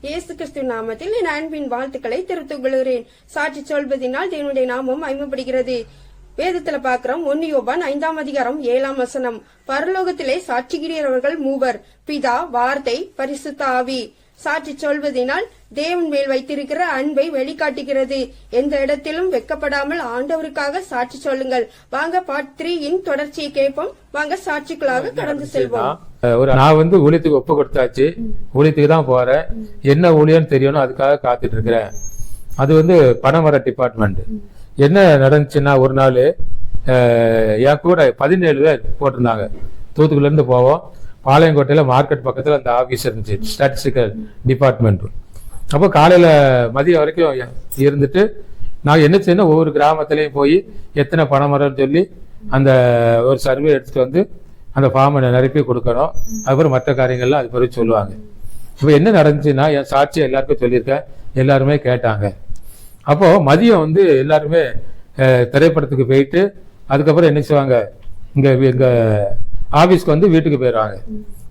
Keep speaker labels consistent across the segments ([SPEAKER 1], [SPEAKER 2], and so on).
[SPEAKER 1] இயேசு கிறிஸ்து நாமத்தில் என் அன்பின் வாழ்த்துக்களை தெரிவித்துக் கொள்கிறேன். சாட்சி சொல்வதனால் தேவனுடைய நாமம் மகிமைப்படுகிறது. வேதத்துல பாக்கிறோம் 1 யோவான் 5ஆம் அதிகாரம் 7ஆம் வசனம். பரலோகத்திலே சாட்சிகிறவர்கள் மூவர், பிதா, வார்த்தை, பரிசுத்த ஆவி. சாட்சி சொல்வதனால் தேவன் மேல் வைத்திருக்கிற அன்பை வெளிக்காட்டுகிறது. எந்த இடத்திலும் வெக்கப்படாமல் ஆண்டவருக்காக சாட்சி சொல்லுங்கள். வாங்க பார்ட் 3 தொடர்ச்சியை கேட்போம். வாங்க சாட்சிக்குள்ளாக கடந்து செல்வோம்.
[SPEAKER 2] நான் ஊழியத்துக்கு ஒப்பு கொடுத்தாச்சு, ஊழியத்துக்கு தான் போறேன். என்ன ஊழியன்னு தெரியணும், அதுக்காக காத்துட்டு இருக்கிறேன். அது பணமர டிபார்ட்மெண்ட். என்ன நடந்துச்சுன்னா, ஒரு நாள் என் கூட 17 பேர் போட்டிருந்தாங்க. தூத்துக்குள்ள இருந்து போவோம். பாளையங்கோட்டையில மார்க்கெட் பக்கத்துல அந்த ஆபீஸ் இருந்துச்சு, ஸ்டாட்டிஸ்டிக்கல் டிபார்ட்மெண்ட். அப்போ காலையில மதியம் வரைக்கும் இருந்துட்டு நான் என்ன செய்யணும், ஒவ்வொரு கிராமத்திலையும் போய் எத்தனை பனைமரம்னு சொல்லி அந்த ஒரு சர்வே எடுத்துட்டு அந்த ஃபார்மை நிரப்பி கொடுக்கணும். அதுக்கப்புறம் மற்ற காரியங்கள்லாம் அது பிறகு சொல்லுவாங்க. இப்போ என்ன நடந்துச்சுன்னா, என் சாட்சியை எல்லாருக்கும் சொல்லியிருக்கேன், எல்லாருமே கேட்டாங்க. அப்போ மதியம் எல்லாருமே திரைப்படத்துக்கு போயிட்டு அதுக்கப்புறம் என்ன செய்வாங்க, எங்க ஆபீஸ்க்கு வீட்டுக்கு போயிடுவாங்க.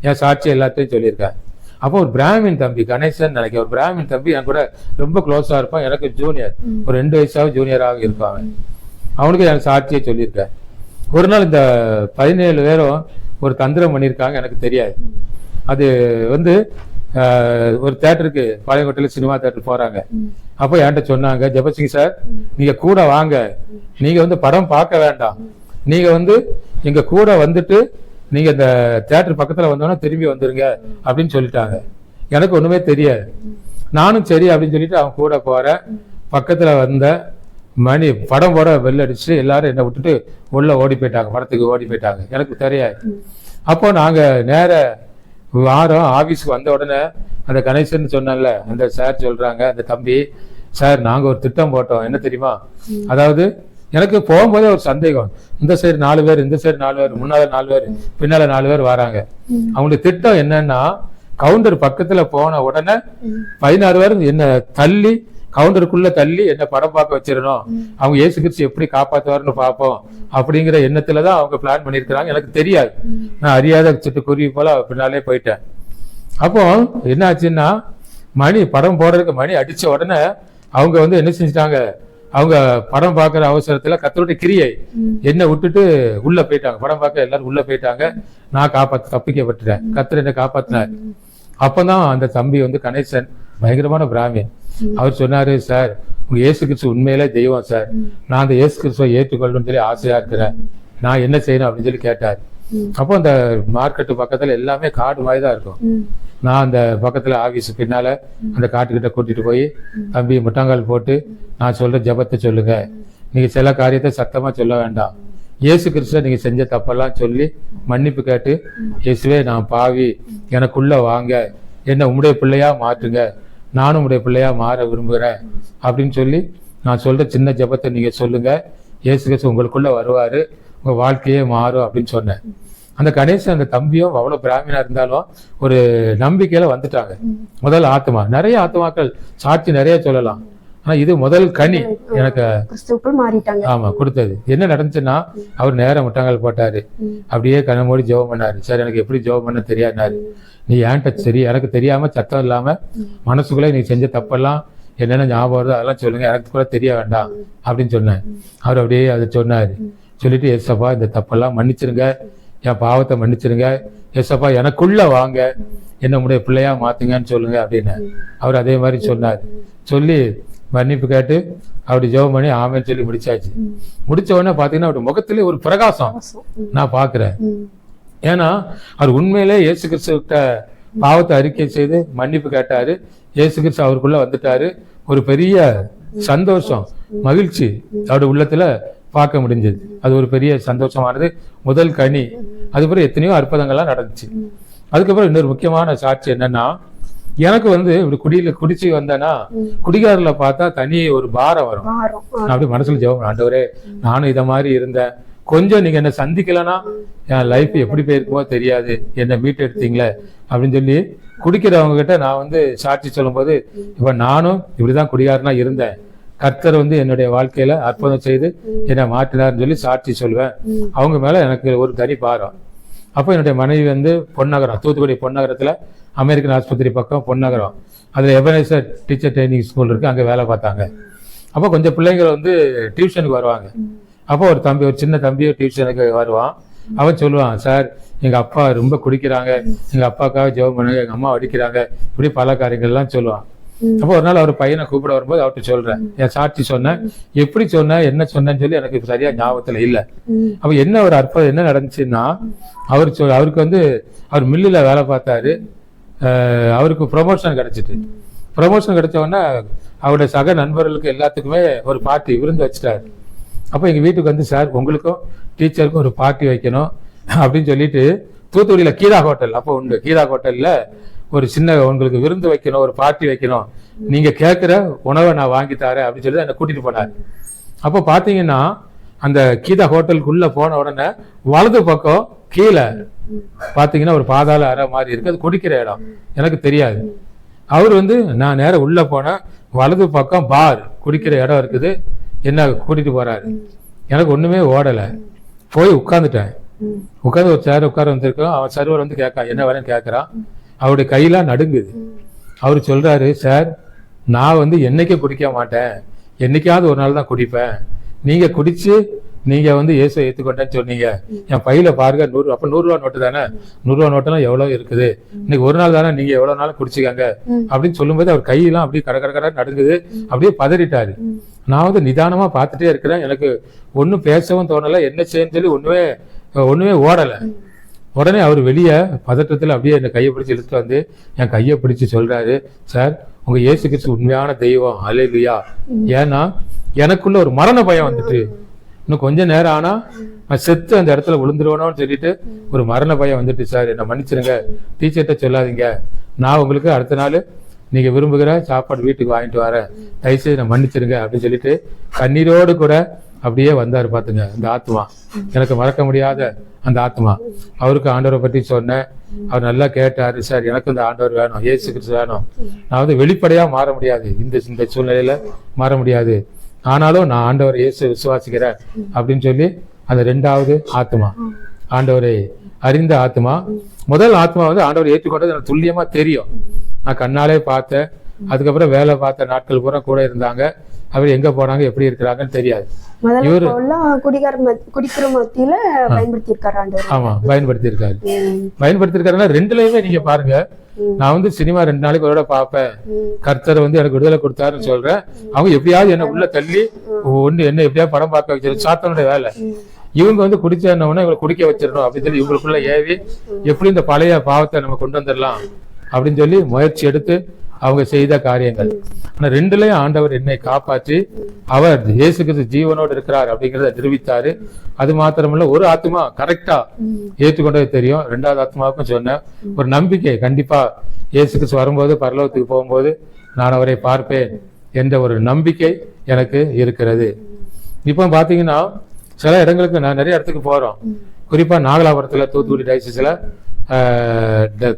[SPEAKER 2] என் சாட்சி எல்லாத்தையும் சொல்லியிருக்கேன். அப்போ ஒரு பிராமின் தம்பி, கணேசன் நினைக்கிறேன், ஒரு பிராமின் தம்பி என் கூட ரொம்ப க்ளோஸா இருப்பான். எனக்கு ஜூனியர், ஒரு 2 வயசாவது ஜூனியராக இருப்பாங்க. அவனுக்கு என் சாட்சியை சொல்லியிருக்கேன். ஒரு நாள் இந்த 17 பேரும் ஒரு தந்திரம் பண்ணியிருக்காங்க, எனக்கு தெரியாது. அது ஒரு தேட்டருக்கு, பாளையங்கோட்டையில சினிமா தேட்டர் போறாங்க. அப்போ என்கிட்ட சொன்னாங்க, ஜெபசிங் சார், நீங்க கூட வாங்க, நீங்க படம் பார்க்க வேண்டாம், நீங்க எங்க கூட வந்துட்டு நீங்க இந்த தியேட்டர் பக்கத்துல வந்தோன்னா திரும்பி வந்துருங்க அப்படின்னு சொல்லிட்டாங்க. எனக்கு ஒண்ணுமே தெரியாது. நானும் சரி அப்படின்னு சொல்லிட்டு அவன் கூட போறேன். பக்கத்துல வந்த மணி படம் போட வெள்ள அடிச்சு எல்லாரும் என்னை விட்டுட்டு உள்ள ஓடி போயிட்டாங்க, படத்துக்கு ஓடி போயிட்டாங்க. எனக்கு தெரியாது. அப்போ நாங்க நேர வாரம் ஆபீஸ்க்கு வந்த உடனே அந்த கணேசன் சொன்னல அந்த சார் சொல்றாங்க, அந்த தம்பி, சார் நாங்க ஒரு திட்டம் போட்டோம், என்ன தெரியுமா? அதாவது எனக்கு போகும்போதே ஒரு சந்தேகம், இந்த சைடு 4 பேர், இந்த சைடு 4 பேர், முன்னால 4 பேர், பின்னால 4 பேர் வராங்க. அவங்களுடைய திட்டம் என்னன்னா, கவுண்டர் பக்கத்துல போன உடனே 16 பேர் என்ன தள்ளி, கவுண்டருக்குள்ள தள்ளி என்ன படம் பார்க்க வச்சிடணும், அவங்க இயேசு கிறிஸ்து எப்படி காப்பாத்துவாருன்னு பார்ப்போம் அப்படிங்கிற எண்ணத்துலதான் அவங்க பிளான் பண்ணிருக்கிறாங்க. எனக்கு தெரியாது, நான் அறியாத சிட்டுக்குருவி போல பின்னாலே போயிட்டேன். அப்போ என்ன ஆச்சுன்னா, படம் போடுறதுக்கு மணி அடிச்ச உடனே அவங்க என்ன செஞ்சிட்டாங்க, அவங்க படம் பார்க்குற அவசரத்துல கர்த்தருடைய கிரியை என்ன விட்டுட்டு உள்ள போயிட்டாங்க. படம் பார்க்க எல்லாரும் உள்ள போயிட்டாங்க. நான் தப்பிக்கப்பட்டுட்டேன். கர்த்தர் என்ன காப்பாத்தினார். அப்பதான் அந்த தம்பி கணேசன், பயங்கரமான பிராமியன், அவர் சொன்னாரு, சார் உங்க இயேசு கிறிஸ்து உண்மையிலே தெய்வம் சார், நான் அந்த இயேசு கிறிஸ்துவை ஏற்றுக்கொள்ளணும்னு சொல்லி ஆசையா இருக்கிறேன், நான் என்ன செய்யணும் அப்படின்னு சொல்லி கேட்டார். அப்போ அந்த மார்க்கெட்டு பக்கத்துல எல்லாமே காடு மாதிரி தான் இருக்கும். நான் அந்த பக்கத்துல ஆபீஸ் பின்னால அந்த காட்டுக்கிட்ட கூட்டிட்டு போய், தம்பி முட்டாங்கால் போட்டு நான் சொல்ற ஜெபத்தை சொல்லுங்க, நீங்க சில காரியத்தை சத்தமா சொல்ல வேண்டாம், இயேசு கிறிஸ்துவ நீங்க செஞ்ச தப்பெல்லாம் சொல்லி மன்னிப்பு கேட்டு, இயேசுவே நான் பாவி, எனக்குள்ள வாங்க, என்ன உம்முடைய பிள்ளையா மாற்றுங்க, நானும் உடைய பிள்ளையா மாற விரும்புகிறேன் அப்படின்னு சொல்லி நான் சொல்ற சின்ன ஜெபத்தை நீங்க சொல்லுங்க, இயேசு கிறிஸ்து உங்களுக்குள்ள வருவாரு, உங்க வாழ்க்கையே மாறும் அப்படின்னு சொன்னேன். அந்த கணேசன் அந்த தம்பியும் அவ்வளவு பிராமினா இருந்தாலும் ஒரு நம்பிக்கையில வந்துட்டாங்க. முதல் ஆத்மா, நிறைய ஆத்மாக்கள் சாட்சி நிறைய சொல்லலாம், ஆனா இது முதல் கனி எனக்கு ஆமா கொடுத்தது. என்ன நடந்துச்சுன்னா, அவர் நேரம் முட்டாங்கல் போட்டாரு, அப்படியே கண்ணமோடி ஜெபம் பண்ணாரு. சார் எனக்கு எப்படி ஜெபம் பண்ண தெரியாதுனாரு. நீ ஏன்ட்ட சரி, எனக்கு தெரியாம சத்தம் இல்லாம மனசுக்குள்ள நீ செஞ்ச தப்பெல்லாம் என்னென்ன ஞாபகம் வருதோ அதெல்லாம் சொல்லுங்க, எனக்கு கூட தெரிய வேண்டாம் அப்படின்னு சொன்னேன். அவர் அப்படியே அதை சொன்னாரு. சொல்லிட்டு, ஏசப்பா இந்த தப்பெல்லாம் மன்னிச்சிருங்க, என் பாவத்தை மன்னிச்சிருங்க, ஏசப்பா எனக்குள்ள வாங்க, என்ன உடைய பிள்ளையா மாத்துங்கன்னு சொல்லுங்க அப்படின்னு அவர் அதே மாதிரி சொன்னார். சொல்லி மன்னிப்பு கேட்டு அப்படி ஜெபம் பண்ணி ஆமென்னு சொல்லி முடிச்சாச்சு. முடிச்ச உடனே பாத்தீங்கன்னா அவருடைய முகத்திலே ஒரு பிரகாசம் நான் பாக்குறேன். ஏன்னா அவர் உண்மையிலே இயேசு கிறிஸ்துவிட்ட பாவத்தை அறிக்கை செய்து மன்னிப்பு கேட்டாரு. இயேசு கிறிஸ்து அவருக்குள்ள வந்துட்டாரு. ஒரு பெரிய சந்தோஷம், மகிழ்ச்சி அவருடைய உள்ளத்துல பார்க்க முடிஞ்சது. அது ஒரு பெரிய சந்தோஷமானது, முதல் கனி. அதுக்கப்புறம் எத்தனையோ அற்புதங்கள்லாம் நடந்துச்சு. அதுக்கப்புறம் இன்னொரு முக்கியமான சாட்சி என்னன்னா, எனக்கு இப்படி குடிச்சு வந்தேன்னா, குடிகாரில பார்த்தா தனி ஒரு பாரம் வரும். அப்படி மனசுல ஜெபம், ஆண்டவரே நானும் இத மாதிரி இருந்தேன், கொஞ்சம் நீங்க என்ன சந்திக்கலன்னா என் லைஃப் எப்படி போயிருக்குமோ தெரியாது, என்னை மீட்டு எடுத்தீங்களே அப்படின்னு சொல்லி குடிக்கிறவங்க கிட்ட நான் சாட்சி சொல்லும் போது, இப்ப நானும் இப்படிதான் குடிகாரனா இருந்தேன், கர்த்தர் என்னுடைய வாழ்க்கையில அற்புதம் செய்து என்னை மாற்றினார்னு சொல்லி சாட்சி சொல்லுவேன். அவங்க மேல எனக்கு ஒரு தனி பாரம். அப்போ என்னுடைய மனைவி வந்து பொன்னகரம், தூத்துக்குடி பொன்னகரத்தில் அமெரிக்கன் ஆஸ்பத்திரி பக்கம் பொன்னகரம், அதில் எபனேசர் டீச்சர் ட்ரைனிங் ஸ்கூல் இருக்குது, அங்கே வேலை பார்த்தாங்க. அப்போ கொஞ்சம் பிள்ளைங்கள் வந்து டியூஷனுக்கு வருவாங்க. அப்போ ஒரு சின்ன தம்பி டியூஷனுக்கு வருவான். அவன் சொல்லுவான், சார் எங்கள் அப்பா ரொம்ப குடிக்கிறாங்க, எங்கள் அப்பாவுக்காக ஜெபம் பண்ணுங்க, எங்கள் அம்மா அடிக்கிறாங்க, இப்படி பல காரியங்கள்லாம் சொல்லுவான். அப்போ ஒரு நாள் அவர் பையனை கூப்பிட வரும்போது அவர்கிட்ட சொல்றேன், என் சாட்சி சொன்னேன், எப்படி சொன்னேன் என்ன சொன்னேன்னு சொல்லி எனக்கு சரியா ஞாபகத்துல இல்லை. அப்போ என்ன ஒரு அற்புதம் என்ன நடந்துச்சுன்னா, அவருக்கு வந்து அவர் மில்லில் வேலை பார்த்தாரு, அவருக்கு ப்ரொமோஷன் கிடைச்சிட்டு. ப்ரொமோஷன் கிடைச்ச உடனே அவருடைய சக நண்பர்களுக்கு எல்லாத்துக்குமே ஒரு பார்ட்டி விருந்து வச்சுட்டாரு. அப்போ எங்கள் வீட்டுக்கு வந்து, சார் உங்களுக்கும் டீச்சருக்கும் ஒரு பார்ட்டி வைக்கணும் அப்படின்னு சொல்லிட்டு, தூத்துக்குடியில் கீதா ஹோட்டல் அப்போ உண்டு, கீதா ஹோட்டலில் ஒரு சின்ன உங்களுக்கு விருந்து வைக்கணும், ஒரு பார்ட்டி வைக்கணும், நீங்கள் கேட்குற உணவை நான் வாங்கி தரேன் அப்படின்னு சொல்லி என்னை கூட்டிகிட்டு போனார். அப்போ பார்த்தீங்கன்னா அந்த கீதா ஹோட்டலுக்குள்ளே போன உடனே வலது பக்கம் கீழே பார்த்தீங்கன்னா ஒரு பாதாள அறை மாதிரி இருக்குது, அது குடிக்கிற இடம், எனக்கு தெரியாது. அவர் வந்து நான் நேரம் உள்ளே போனேன், வலது பக்கம் பார் குடிக்கிற இடம் இருக்குது, என்ன கூட்டிட்டு போறாரு. எனக்கு ஒண்ணுமே ஓடலை, போய் உட்காந்துட்டேன். உட்காந்து ஒரு சேர் உட்கார வந்திருக்கோம். அவன் சர்வர் வந்து என்ன வேலைன்னு கேட்கறான். அவருடைய கையெல்லாம் நடுங்குது. அவரு சொல்றாரு, சார் நான் வந்து என்னைக்கும் குடிக்க மாட்டேன், என்னைக்காவது ஒரு நாள் தான் குடிப்பேன், நீங்க குடிச்சு நீங்க வந்து இயேசுவை ஏத்துக்கொண்டேன்னு சொன்னீங்க, என் பையில பாருங்க 100, அப்ப 100 ரூபா நோட்டு தானே, 100 ரூபா நோட்டெல்லாம் எவ்வளவு இருக்குது, இன்னைக்கு ஒரு நாள் தானே, நீங்க எவ்வளவு நாள் குடிச்சுக்காங்க அப்படின்னு சொல்லும்போது அவர் கையெல்லாம் அப்படியே கடற்கரை நடுங்குது, அப்படியே பதறிட்டாரு. நான் வந்து நிதானமா பார்த்துட்டே இருக்கிறேன், எனக்கு ஒன்னும் பேசவும் தோணலை, என்ன செய்யன்னு சொல்லி ஒண்ணுமே ஓடலை. உடனே அவர் வெளியே பதற்றத்தில் அப்படியே என்னை கையை பிடிச்சி இழுத்துட்டு வந்து என் கையை பிடிச்சி சொல்றாரு, சார் உங்க இயேசு கிறிஸ்து உண்மையான தெய்வம், அல்லேலூயா. ஏன்னா எனக்குள்ள ஒரு மரண பயம் வந்துட்டு, இன்னும் கொஞ்ச நேரம் ஆனா நான் செத்து அந்த இடத்துல விழுந்துருவனோன்னு சொல்லிட்டு ஒரு மரண பயம் வந்துட்டு, சார் என்னை மன்னிச்சிருங்க, டீச்சர்கிட்ட சொல்லாதீங்க, நான் உங்களுக்கு அடுத்த நாள் நீங்க விரும்புகிற சாப்பாடு வீட்டுக்கு வாங்கிட்டு வரேன், தயவுசெய்து என்னை மன்னிச்சிருங்க அப்படின்னு சொல்லிட்டு கண்ணீரோடு கூட அப்படியே வந்தாரு. பாத்துங்க அந்த ஆத்மா, எனக்கு மறக்க முடியாத அந்த ஆத்மா. அவருக்கு ஆண்டவரை பற்றி சொன்னேன், அவர் நல்லா கேட்டாரு, சார் எனக்கு இந்த ஆண்டவர் வேணும், இயேசு கிறிஸ்து வேணும், நான் வந்து வெளிப்படையா மாற முடியாது, இந்த சூழ்நிலையில மாற முடியாது, ஆனாலும் நான் ஆண்டவர் இயேசு விசுவாசிக்கிறேன் அப்படின்னு சொல்லி அந்த 2வது ஆத்மா, ஆண்டவரை அறிந்த ஆத்மா. முதல் ஆத்மா வந்து ஆண்டவரை ஏற்றுக்கொண்டது எனக்கு துல்லியமா தெரியும், நான் கண்ணாலே பார்த்தேன். அதுக்கப்புறம் வேலை பார்த்த நாட்கள் பூரா கூட இருந்தாங்க, அவர் எங்க போனாங்க எப்படி இருக்கிறாங்கன்னு தெரியாது. இவரு
[SPEAKER 1] குடிக்கிற மத்தியில
[SPEAKER 2] ஆமா பயன்படுத்திருக்காருன்னா 2லயுமே நீங்க பாருங்க. நான் வந்து சினிமா 2 நாளைக்கு ஒரு பார்ப்பேன், கர்த்தர் வந்து எனக்கு விடுதலை கொடுத்தாருன்னு சொல்றேன், அவங்க எப்படியாவது என்ன உள்ள தள்ளி என்ன எப்படியாவது படம் பார்க்க வச்சிரு, சாத்தனுடைய வேலை. இவங்க வந்து குடிச்ச இவங்களை குடிக்க வச்சிடணும் அப்படின்னு சொல்லி இவங்களுக்குள்ள ஏவி எப்படி இந்த பழைய பாவத்தை நம்ம கொண்டு வந்துடலாம் அப்படின்னு சொல்லி முயற்சி எடுத்து அவங்க செய்த காரியங்கள். ஆனா 2லயும் ஆண்டவர் என்னை காப்பாற்றி அவர் இயேசு கிறிஸ்து ஜீவனோடு இருக்கிறார் அப்படிங்கிறத நிரூபித்தாரு. அது மாத்திரமல்ல, ஒரு ஆத்மா கரெக்டா ஏற்றுக்கொண்டது தெரியும், 2வது ஆத்மாவுக்கும் சொன்னேன், ஒரு நம்பிக்கை, கண்டிப்பா இயேசு கிறிஸ்து வரும்போது பரலோகத்துக்கு போகும்போது நான் அவரை பார்ப்பேன் என்ற ஒரு நம்பிக்கை எனக்கு இருக்கிறது. இப்போ பாத்தீங்கன்னா சில இடங்களுக்கு நான் நிறைய இடத்துக்கு போறோம், குறிப்பா நாகலாபுரத்துல தூத்துக்குடி டயசிஸ்ல,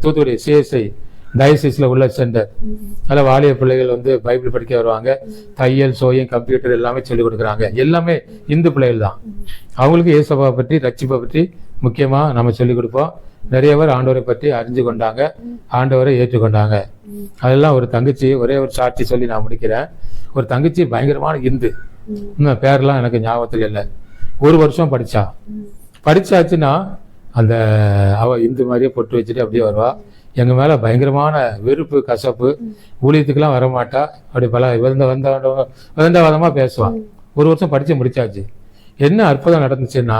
[SPEAKER 2] தூத்துக்குடி சிஎஸ்ஐ டயசிஸ்ல உள்ள சென்டர், அதில் வாலிய பிள்ளைகள் வந்து பைபிள் படிக்க வருவாங்க, தையல் சோயம் கம்ப்யூட்டர் எல்லாமே சொல்லிக் கொடுக்குறாங்க, எல்லாமே இந்து பிள்ளைகள் தான். அவங்களுக்கு இயேசுவை பற்றி ரட்சிப்பை பற்றி முக்கியமா நம்ம சொல்லிக் கொடுப்போம். நிறைய பேர் ஆண்டவரை பற்றி அறிஞ்சு கொண்டாங்க, ஆண்டவரை ஏற்றுக்கொண்டாங்க. அதெல்லாம் ஒரு தங்கச்சி, ஒரே ஒரு சாட்சி சொல்லி நான் முடிக்கிறேன். ஒரு தங்கச்சி பயங்கரமான இந்து, இன்னும் பேரெல்லாம் எனக்கு ஞாபகத்தில் இல்லை, 1 வருஷம் படிச்சாச்சுன்னா அந்த அவ இந்து மாதிரியே பொட்டு வச்சுட்டு அப்படியே வருவா. எங்க மேல பயங்கரமான வெறுப்பு, கசப்பு, ஊழியத்துக்கெல்லாம் வரமாட்டா, அப்படி பல விதண்டவாதமா பேசுவான். 1 வருஷம் படிச்சு முடிச்சாச்சு. என்ன அற்புதம் நடந்துச்சுன்னா,